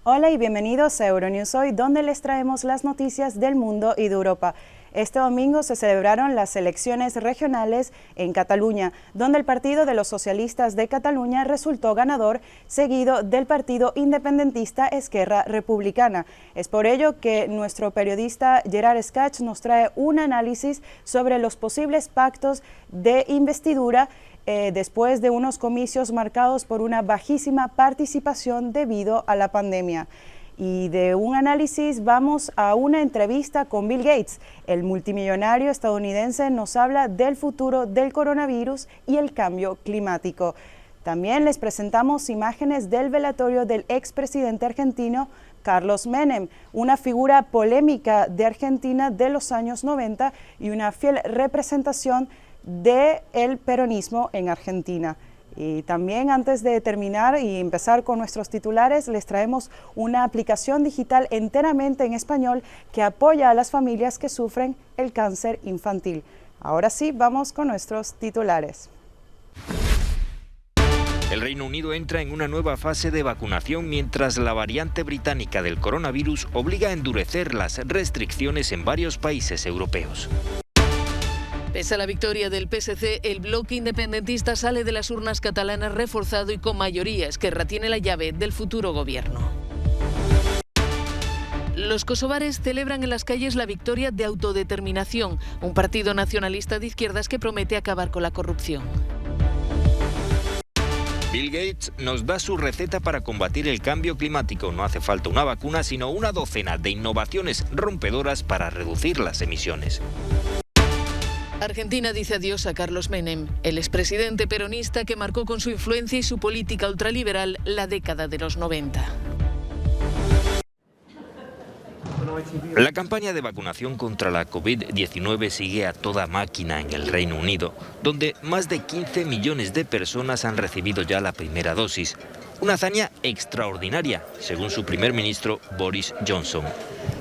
Hola y bienvenidos a Euronews Hoy, donde les traemos las noticias del mundo y de Europa. Este domingo se celebraron las elecciones regionales en Cataluña, donde el Partido de los Socialistas de Cataluña resultó ganador, seguido del partido independentista Esquerra Republicana. Es por ello que nuestro periodista Gerard Escach nos trae un análisis sobre los posibles pactos de investidura después de unos comicios marcados por una bajísima participación debido a la pandemia. Y de un análisis vamos a una entrevista con Bill Gates. El multimillonario estadounidense nos habla del futuro del coronavirus y el cambio climático. También les presentamos imágenes del velatorio del expresidente argentino Carlos Menem, una figura polémica de Argentina de los años 90 y una fiel representación del peronismo en Argentina. Y también, antes de terminar y empezar con nuestros titulares, les traemos una aplicación digital enteramente en español que apoya a las familias que sufren el cáncer infantil. Ahora sí, vamos con nuestros titulares. El Reino Unido entra en una nueva fase de vacunación mientras la variante británica del coronavirus obliga a endurecer las restricciones en varios países europeos. Pese a la victoria del PSC, el bloque independentista sale de las urnas catalanas reforzado y con mayoría. Esquerra tiene la llave del futuro gobierno. Los kosovares celebran en las calles la victoria de Autodeterminación, un partido nacionalista de izquierdas que promete acabar con la corrupción. Bill Gates nos da su receta para combatir el cambio climático. No hace falta una vacuna, sino una docena de innovaciones rompedoras para reducir las emisiones. Argentina dice adiós a Carlos Menem, el expresidente peronista que marcó con su influencia y su política ultraliberal la década de los 90. La campaña de vacunación contra la COVID-19 sigue a toda máquina en el Reino Unido, donde más de 15 millones de personas han recibido ya la primera dosis. Una hazaña extraordinaria, según su primer ministro Boris Johnson.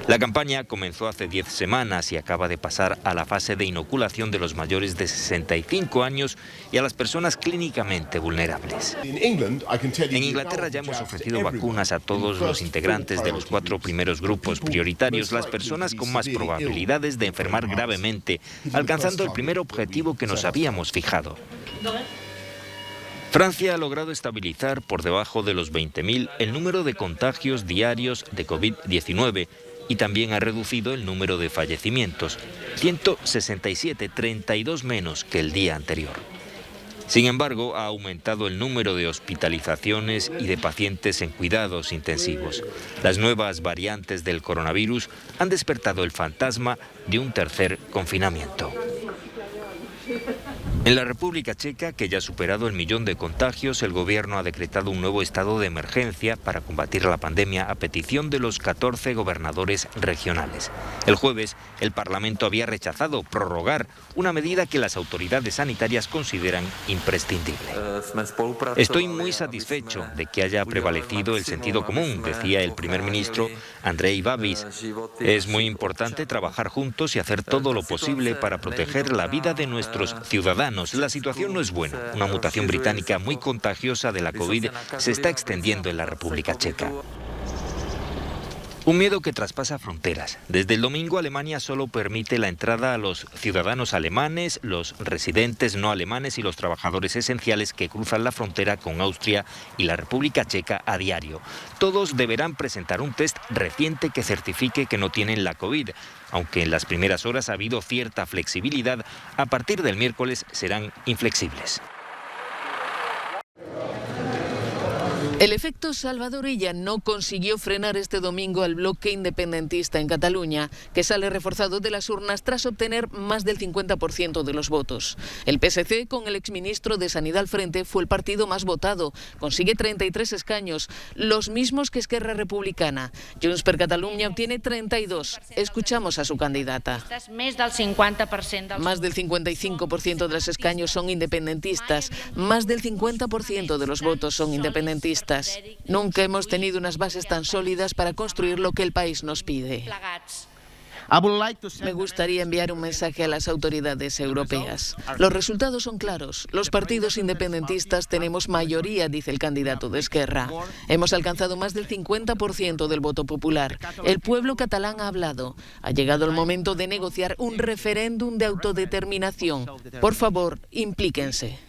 La campaña comenzó hace 10 semanas y acaba de pasar a la fase de inoculación de los mayores de 65 años y a las personas clínicamente vulnerables. En Inglaterra ya hemos ofrecido vacunas a todos los integrantes de los 4 primeros grupos prioritarios, las personas con más probabilidades de enfermar gravemente, alcanzando el primer objetivo que nos habíamos fijado. Francia ha logrado estabilizar por debajo de los 20.000 el número de contagios diarios de COVID-19 y también ha reducido el número de fallecimientos, 167, 32 menos que el día anterior. Sin embargo, ha aumentado el número de hospitalizaciones y de pacientes en cuidados intensivos. Las nuevas variantes del coronavirus han despertado el fantasma de un tercer confinamiento. En la República Checa, que ya ha superado el 1 millón de contagios, el gobierno ha decretado un nuevo estado de emergencia para combatir la pandemia a petición de los 14 gobernadores regionales. El jueves, el Parlamento había rechazado prorrogar una medida que las autoridades sanitarias consideran imprescindible. Estoy muy satisfecho de que haya prevalecido el sentido común, decía el primer ministro Andrej Babis. Es muy importante trabajar juntos y hacer todo lo posible para proteger la vida de nuestros ciudadanos. La situación no es buena. Una mutación británica muy contagiosa de la COVID se está extendiendo en la República Checa. Un miedo que traspasa fronteras. Desde el domingo, Alemania solo permite la entrada a los ciudadanos alemanes, los residentes no alemanes y los trabajadores esenciales que cruzan la frontera con Austria y la República Checa a diario. Todos deberán presentar un test reciente que certifique que no tienen la COVID. Aunque en las primeras horas ha habido cierta flexibilidad, a partir del miércoles serán inflexibles. El efecto Salvador Illa no consiguió frenar este domingo al bloque independentista en Cataluña, que sale reforzado de las urnas tras obtener más del 50% de los votos. El PSC, con el exministro de Sanidad al frente, fue el partido más votado. Consigue 33 escaños, los mismos que Esquerra Republicana. Junts per Catalunya obtiene 32. Escuchamos a su candidata. Más del 55% de los escaños son independentistas. Más del 50% de los votos son independentistas. Nunca hemos tenido unas bases tan sólidas para construir lo que el país nos pide. Me gustaría enviar un mensaje a las autoridades europeas. Los resultados son claros. Los partidos independentistas tenemos mayoría, dice el candidato de Esquerra. Hemos alcanzado más del 50% del voto popular. El pueblo catalán ha hablado. Ha llegado el momento de negociar un referéndum de autodeterminación. Por favor, implíquense.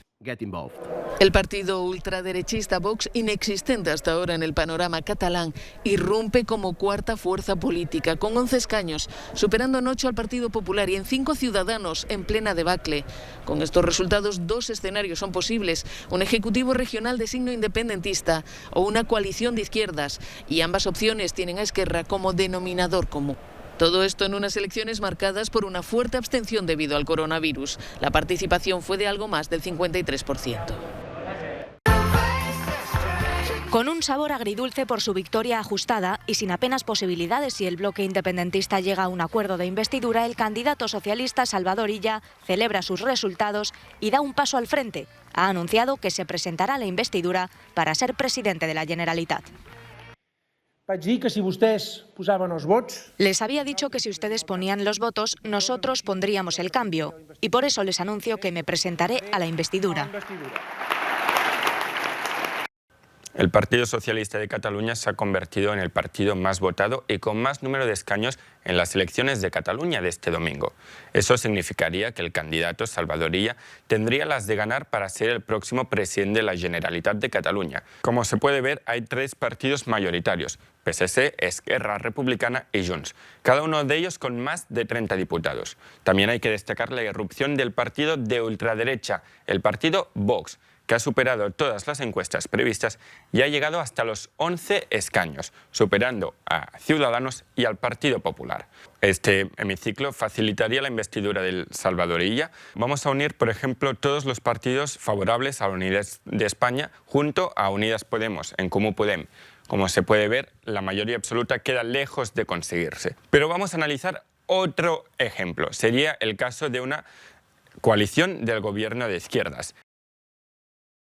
El partido ultraderechista Vox, inexistente hasta ahora en el panorama catalán, irrumpe como cuarta fuerza política, con 11 escaños, superando en 8 al Partido Popular y en 5 Ciudadanos, en plena debacle. Con estos resultados, 2 escenarios son posibles: un ejecutivo regional de signo independentista o una coalición de izquierdas, y ambas opciones tienen a Esquerra como denominador común. Todo esto en unas elecciones marcadas por una fuerte abstención debido al coronavirus. La participación fue de algo más del 53%. Con un sabor agridulce por su victoria ajustada y sin apenas posibilidades si el bloque independentista llega a un acuerdo de investidura, el candidato socialista Salvador Illa celebra sus resultados y da un paso al frente. Ha anunciado que se presentará a la investidura para ser presidente de la Generalitat. Les había dicho que si ustedes ponían los votos, nosotros pondríamos el cambio. Y por eso les anuncio que me presentaré a la investidura. El Partido Socialista de Cataluña se ha convertido en el partido más votado y con más número de escaños en las elecciones de Cataluña de este domingo. Eso significaría que el candidato Salvador Illa tendría las de ganar para ser el próximo presidente de la Generalitat de Cataluña. Como se puede ver, hay 3 partidos mayoritarios: PSC, Esquerra Republicana y Junts, cada uno de ellos con más de 30 diputados. También hay que destacar la irrupción del partido de ultraderecha, el partido Vox, que ha superado todas las encuestas previstas y ha llegado hasta los 11 escaños, superando a Ciudadanos y al Partido Popular. Este hemiciclo facilitaría la investidura del Salvador Illa. Vamos a unir, por ejemplo, todos los partidos favorables a la unidad de España junto a Unidas Podemos, en Comú Podem. Como se puede ver, la mayoría absoluta queda lejos de conseguirse. Pero vamos a analizar otro ejemplo. Sería el caso de una coalición del gobierno de izquierdas.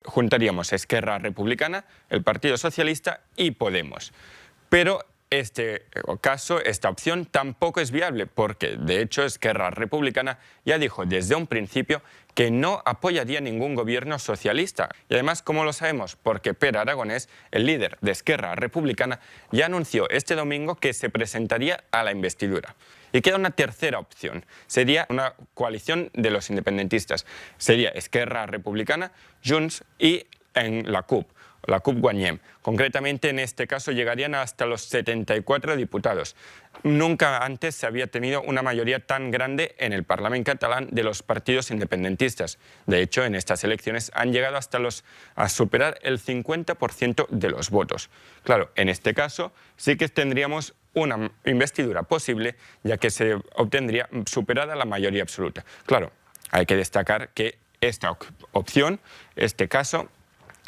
Juntaríamos Esquerra Republicana, el Partido Socialista y Podemos. Pero este caso, esta opción tampoco es viable porque, de hecho, Esquerra Republicana ya dijo desde un principio que no apoyaría ningún gobierno socialista. Y además, ¿cómo lo sabemos? Porque Pere Aragonés, el líder de Esquerra Republicana, ya anunció este domingo que se presentaría a la investidura. Y queda una tercera opción. Sería una coalición de los independentistas. Sería Esquerra Republicana, Junts y en la CUP Guanyem. Concretamente, en este caso, llegarían hasta los 74 diputados. Nunca antes se había tenido una mayoría tan grande en el Parlamento catalán de los partidos independentistas. De hecho, en estas elecciones han llegado a superar el 50% de los votos. Claro, en este caso sí que tendríamos una investidura posible, ya que se obtendría superada la mayoría absoluta. Claro, hay que destacar que esta opción, este caso,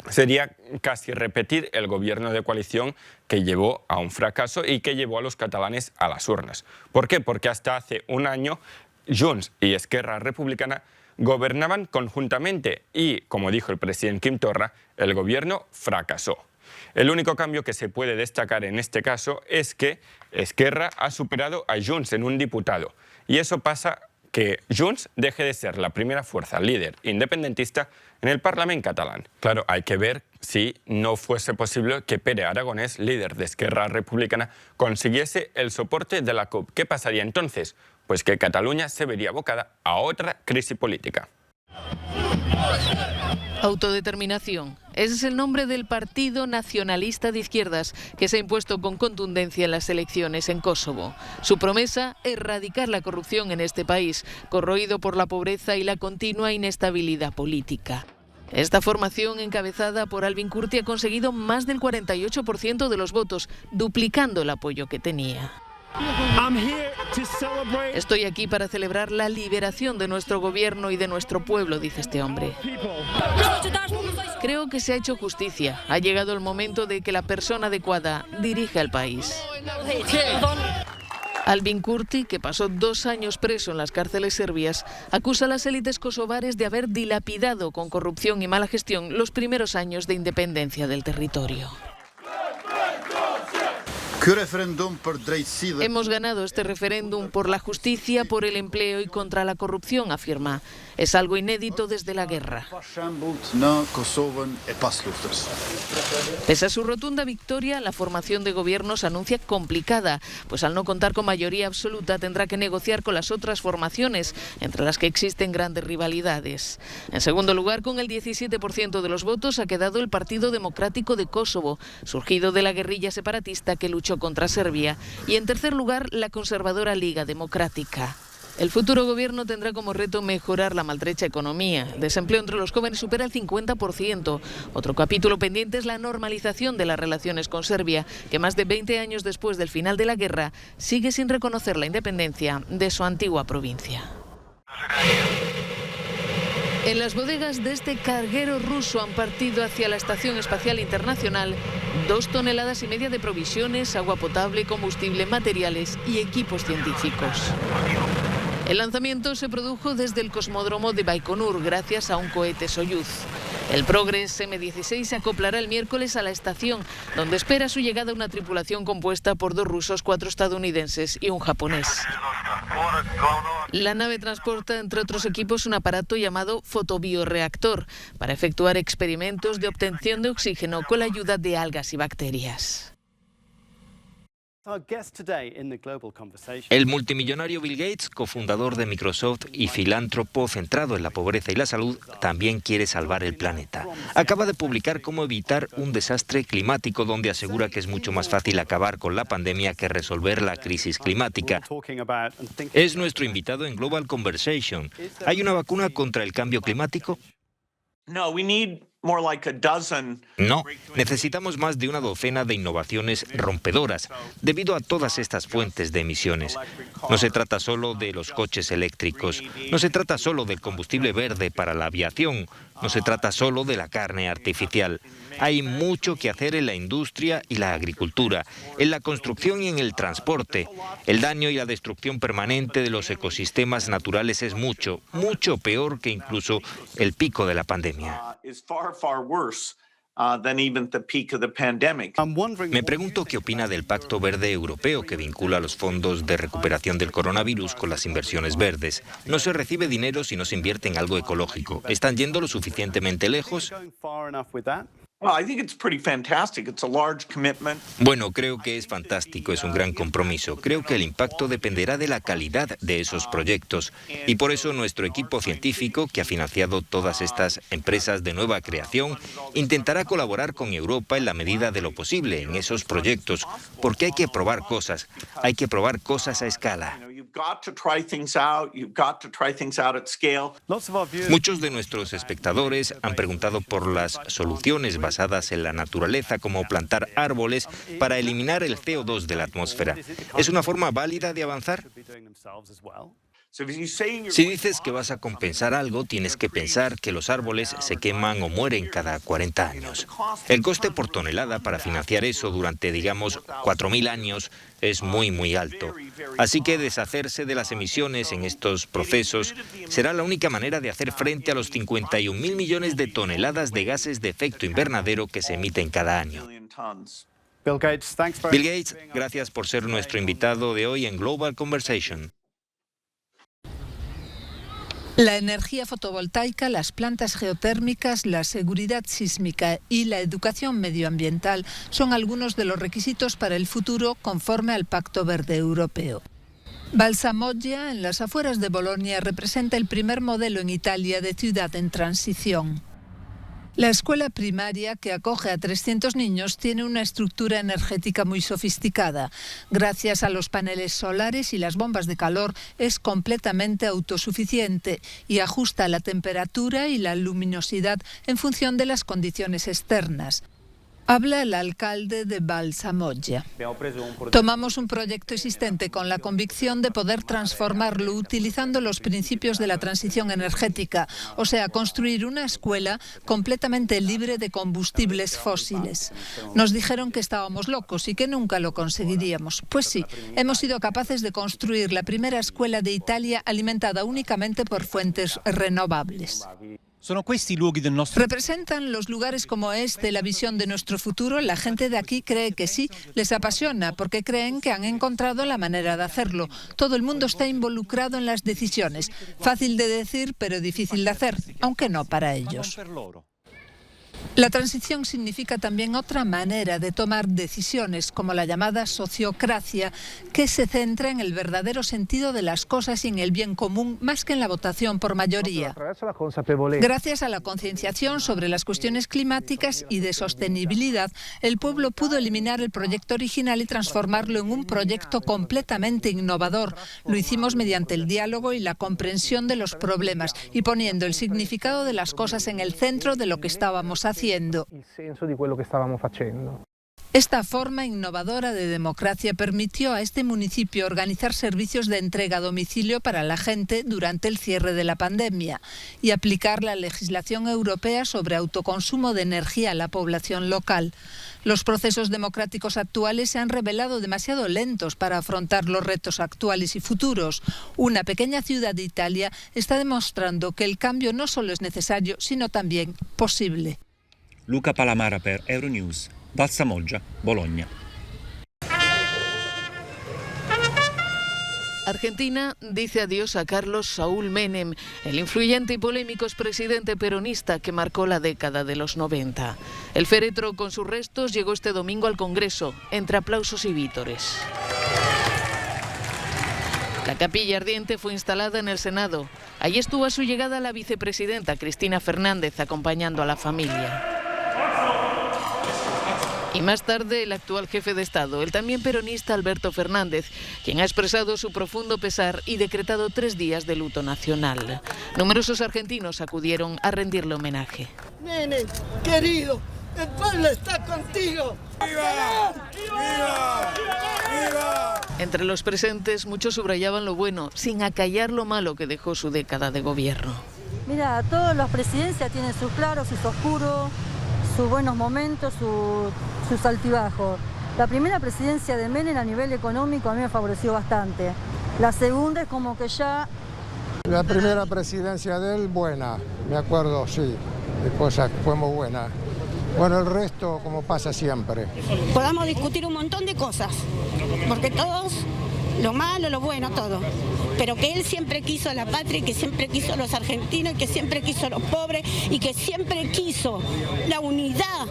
sería casi repetir el gobierno de coalición que llevó a un fracaso y que llevó a los catalanes a las urnas. ¿Por qué? Porque hasta hace un año Junts y Esquerra Republicana gobernaban conjuntamente y, como dijo el presidente Quim Torra, el gobierno fracasó. El único cambio que se puede destacar en este caso es que Esquerra ha superado a Junts en un diputado. Y eso pasa que Junts deje de ser la primera fuerza líder independentista en el Parlamento catalán. Claro, hay que ver si no fuese posible que Pere Aragonés, líder de Esquerra Republicana, consiguiese el soporte de la CUP. ¿Qué pasaría entonces? Pues que Cataluña se vería abocada a otra crisis política. Autodeterminación. Ese es el nombre del Partido Nacionalista de Izquierdas, que se ha impuesto con contundencia en las elecciones en Kosovo. Su promesa: erradicar la corrupción en este país, corroído por la pobreza y la continua inestabilidad política. Esta formación, encabezada por Albin Kurti, ha conseguido más del 48% de los votos, duplicando el apoyo que tenía. Estoy aquí para celebrar la liberación de nuestro gobierno y de nuestro pueblo, dice este hombre. Creo que se ha hecho justicia. Ha llegado el momento de que la persona adecuada dirija el país. Albin Kurti, que pasó 2 años preso en las cárceles serbias, acusa a las élites kosovares de haber dilapidado con corrupción y mala gestión los primeros años de independencia del territorio. Hemos ganado este referéndum por la justicia, por el empleo y contra la corrupción, afirma. Es algo inédito desde la guerra. Pese a su rotunda victoria, la formación de gobierno se anuncia complicada, pues al no contar con mayoría absoluta tendrá que negociar con las otras formaciones, entre las que existen grandes rivalidades. En segundo lugar, con el 17% de los votos ha quedado el Partido Democrático de Kosovo, surgido de la guerrilla separatista que luchó contra Serbia, y en tercer lugar, la conservadora Liga Democrática. El futuro gobierno tendrá como reto mejorar la maltrecha economía. El desempleo entre los jóvenes supera el 50%. Otro capítulo pendiente es la normalización de las relaciones con Serbia, que más de 20 años después del final de la guerra sigue sin reconocer la independencia de su antigua provincia. En las bodegas de este carguero ruso han partido hacia la Estación Espacial Internacional 2,5 toneladas de provisiones, agua potable, combustible, materiales y equipos científicos. El lanzamiento se produjo desde el cosmódromo de Baikonur gracias a un cohete Soyuz. El Progress M-16 se acoplará el miércoles a la estación, donde espera su llegada una tripulación compuesta por 2 rusos, 4 estadounidenses y un japonés. La nave transporta, entre otros equipos, un aparato llamado fotobioreactor para efectuar experimentos de obtención de oxígeno con la ayuda de algas y bacterias. El multimillonario Bill Gates, cofundador de Microsoft y filántropo centrado en la pobreza y la salud, también quiere salvar el planeta. Acaba de publicar cómo evitar un desastre climático, donde asegura que es mucho más fácil acabar con la pandemia que resolver la crisis climática. Es nuestro invitado en Global Conversation. ¿Hay una vacuna contra el cambio climático? No, necesitamos más de una docena de innovaciones rompedoras, debido a todas estas fuentes de emisiones. No se trata solo de los coches eléctricos, no se trata solo del combustible verde para la aviación, no se trata solo de la carne artificial. Hay mucho que hacer en la industria y la agricultura, en la construcción y en el transporte. El daño y la destrucción permanente de los ecosistemas naturales es mucho, mucho peor que incluso el pico de la pandemia. Me pregunto qué opina del Pacto Verde Europeo, que vincula los fondos de recuperación del coronavirus con las inversiones verdes. No se recibe dinero si no se invierte en algo ecológico. ¿Están yendo lo suficientemente lejos? Bueno, creo que es fantástico, es un gran compromiso. Creo que el impacto dependerá de la calidad de esos proyectos. Y por eso nuestro equipo científico, que ha financiado todas estas empresas de nueva creación, intentará colaborar con Europa en la medida de lo posible en esos proyectos, porque hay que probar cosas a escala. Muchos de nuestros espectadores han preguntado por las soluciones basadas en la naturaleza, como plantar árboles para eliminar el CO2 de la atmósfera. ¿Es una forma válida de avanzar? Si dices que vas a compensar algo, tienes que pensar que los árboles se queman o mueren cada 40 años. El coste por tonelada para financiar eso durante, digamos, 4.000 años es muy, muy alto. Así que deshacerse de las emisiones en estos procesos será la única manera de hacer frente a los 51.000 millones de toneladas de gases de efecto invernadero que se emiten cada año. Bill Gates, gracias por ser nuestro invitado de hoy en Global Conversation. La energía fotovoltaica, las plantas geotérmicas, la seguridad sísmica y la educación medioambiental son algunos de los requisitos para el futuro conforme al Pacto Verde Europeo. Balsamoggia, en las afueras de Bolonia, representa el primer modelo en Italia de ciudad en transición. La escuela primaria, que acoge a 300 niños, tiene una estructura energética muy sofisticada. Gracias a los paneles solares y las bombas de calor, es completamente autosuficiente y ajusta la temperatura y la luminosidad en función de las condiciones externas. Habla el alcalde de Balsamoggia. Tomamos un proyecto existente con la convicción de poder transformarlo utilizando los principios de la transición energética, o sea, construir una escuela completamente libre de combustibles fósiles. Nos dijeron que estábamos locos y que nunca lo conseguiríamos. Pues sí, hemos sido capaces de construir la primera escuela de Italia alimentada únicamente por fuentes renovables. ¿Representan los lugares como este la visión de nuestro futuro? La gente de aquí cree que sí, les apasiona porque creen que han encontrado la manera de hacerlo. Todo el mundo está involucrado en las decisiones. Fácil de decir, pero difícil de hacer, aunque no para ellos. La transición significa también otra manera de tomar decisiones, como la llamada sociocracia, que se centra en el verdadero sentido de las cosas y en el bien común, más que en la votación por mayoría. Gracias a la concienciación sobre las cuestiones climáticas y de sostenibilidad, el pueblo pudo eliminar el proyecto original y transformarlo en un proyecto completamente innovador. Lo hicimos mediante el diálogo y la comprensión de los problemas y poniendo el significado de las cosas en el centro de lo que estábamos haciendo. Esta forma innovadora de democracia permitió a este municipio organizar servicios de entrega a domicilio para la gente durante el cierre de la pandemia y aplicar la legislación europea sobre autoconsumo de energía a la población local. Los procesos democráticos actuales se han revelado demasiado lentos para afrontar los retos actuales y futuros. Una pequeña ciudad de Italia está demostrando que el cambio no solo es necesario, sino también posible. Luca Palamara per Euronews, Valsamoggia, Bologna. Argentina dice adiós a Carlos Saúl Menem, el influyente y polémico expresidente peronista que marcó la década de los 90. El féretro con sus restos llegó este domingo al Congreso, entre aplausos y vítores. La capilla ardiente fue instalada en el Senado. Allí estuvo a su llegada la vicepresidenta Cristina Fernández acompañando a la familia. Y más tarde el actual jefe de Estado, el también peronista Alberto Fernández, quien ha expresado su profundo pesar y decretado 3 días de luto nacional. Numerosos argentinos acudieron a rendirle homenaje. Menem, querido, el pueblo está contigo. ¡Viva! ¡Viva! ¡Viva! Entre los presentes muchos subrayaban lo bueno, sin acallar lo malo que dejó su década de gobierno. Mira, todas las presidencias tienen sus claros, sus oscuros, sus buenos momentos, sus altibajos. La primera presidencia de Menem a nivel económico a mí me favoreció bastante. La segunda es como que ya... La primera presidencia de él, buena, me acuerdo, sí, después fue muy buena. Bueno, el resto, como pasa siempre. Podamos discutir un montón de cosas, porque todos, lo malo, lo bueno, todo. Pero que él siempre quiso a la patria, y que siempre quiso a los argentinos, y que siempre quiso a los pobres, y que siempre quiso la unidad.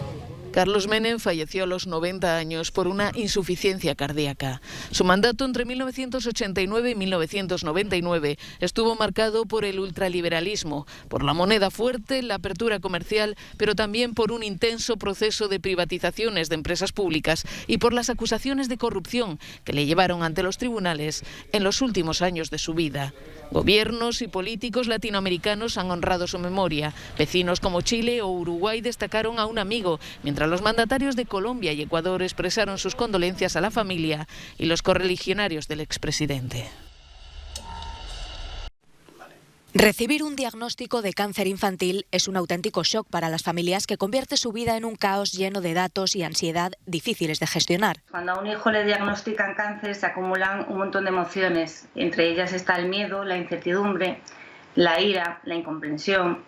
Carlos Menem falleció a los 90 años por una insuficiencia cardíaca. Su mandato entre 1989 y 1999 estuvo marcado por el ultraliberalismo, por la moneda fuerte, la apertura comercial, pero también por un intenso proceso de privatizaciones de empresas públicas y por las acusaciones de corrupción que le llevaron ante los tribunales en los últimos años de su vida. Gobiernos y políticos latinoamericanos han honrado su memoria. Vecinos como Chile o Uruguay destacaron a un amigo, mientras los mandatarios de Colombia y Ecuador expresaron sus condolencias a la familia y los correligionarios del expresidente. Recibir un diagnóstico de cáncer infantil es un auténtico shock para las familias que convierte su vida en un caos lleno de datos y ansiedad difíciles de gestionar. Cuando a un hijo le diagnostican cáncer se acumulan un montón de emociones. Entre ellas está el miedo, la incertidumbre, la ira, la incomprensión.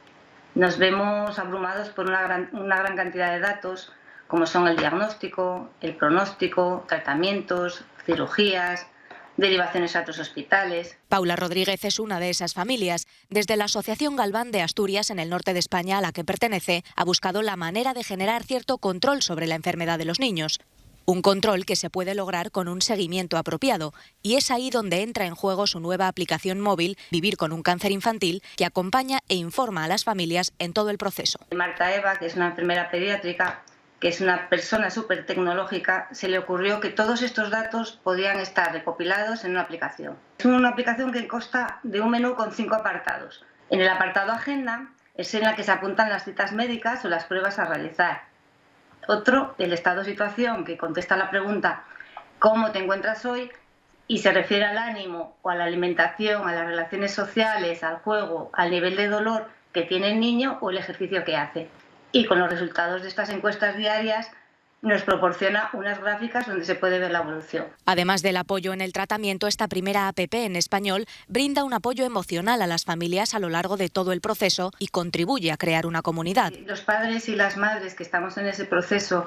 Nos vemos abrumados por una gran cantidad de datos, como son el diagnóstico, el pronóstico, tratamientos, cirugías, derivaciones a otros hospitales. Paula Rodríguez es una de esas familias. Desde la Asociación Galván de Asturias, en el norte de España, a la que pertenece, ha buscado la manera de generar cierto control sobre la enfermedad de los niños. Un control que se puede lograr con un seguimiento apropiado. Y es ahí donde entra en juego su nueva aplicación móvil, Vivir con un cáncer infantil, que acompaña e informa a las familias en todo el proceso. Marta Eva, que es una enfermera pediátrica, que es una persona súper tecnológica, se le ocurrió que todos estos datos podían estar recopilados en una aplicación. Es una aplicación que consta de un menú con 5 apartados. En el apartado Agenda es en la que se apuntan las citas médicas o las pruebas a realizar. Otro, el estado de situación, que contesta la pregunta ¿cómo te encuentras hoy? Y se refiere al ánimo o a la alimentación, a las relaciones sociales, al juego, al nivel de dolor que tiene el niño o el ejercicio que hace. Y con los resultados de estas encuestas diarias nos proporciona unas gráficas donde se puede ver la evolución. Además del apoyo en el tratamiento, esta primera APP en español brinda un apoyo emocional a las familias a lo largo de todo el proceso y contribuye a crear una comunidad. Los padres y las madres que estamos en ese proceso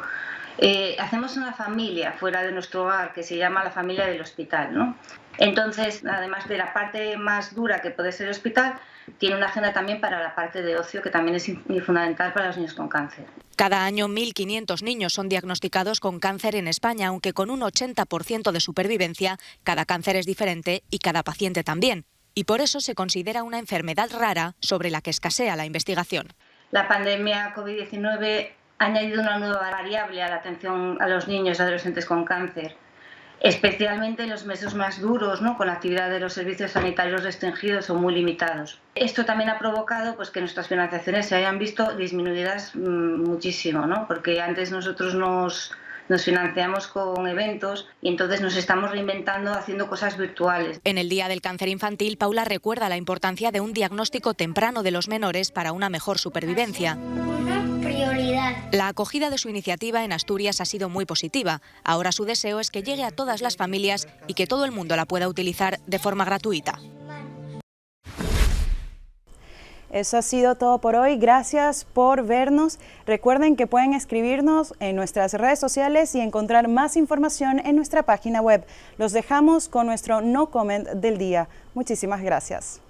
hacemos una familia fuera de nuestro hogar que se llama la familia del hospital, ¿no? Entonces, además de la parte más dura que puede ser el hospital, tiene una agenda también para la parte de ocio que también es fundamental para los niños con cáncer. Cada año 1.500 niños son diagnosticados con cáncer en España, aunque con un 80% de supervivencia. Cada cáncer es diferente y cada paciente también. Y por eso se considera una enfermedad rara sobre la que escasea la investigación. La pandemia COVID-19 ha añadido una nueva variable a la atención a los niños y adolescentes con cáncer, especialmente en los meses más duros, ¿no?, con la actividad de los servicios sanitarios restringidos o muy limitados. Esto también ha provocado pues, que nuestras financiaciones se hayan visto disminuidas muchísimo, ¿no?, porque antes nosotros nos financiamos con eventos y entonces nos estamos reinventando haciendo cosas virtuales. En el Día del Cáncer Infantil, Paula recuerda la importancia de un diagnóstico temprano de los menores para una mejor supervivencia. Prioridad. La acogida de su iniciativa en Asturias ha sido muy positiva. Ahora su deseo es que llegue a todas las familias y que todo el mundo la pueda utilizar de forma gratuita. Eso ha sido todo por hoy. Gracias por vernos. Recuerden que pueden escribirnos en nuestras redes sociales y encontrar más información en nuestra página web. Los dejamos con nuestro no comment del día. Muchísimas gracias.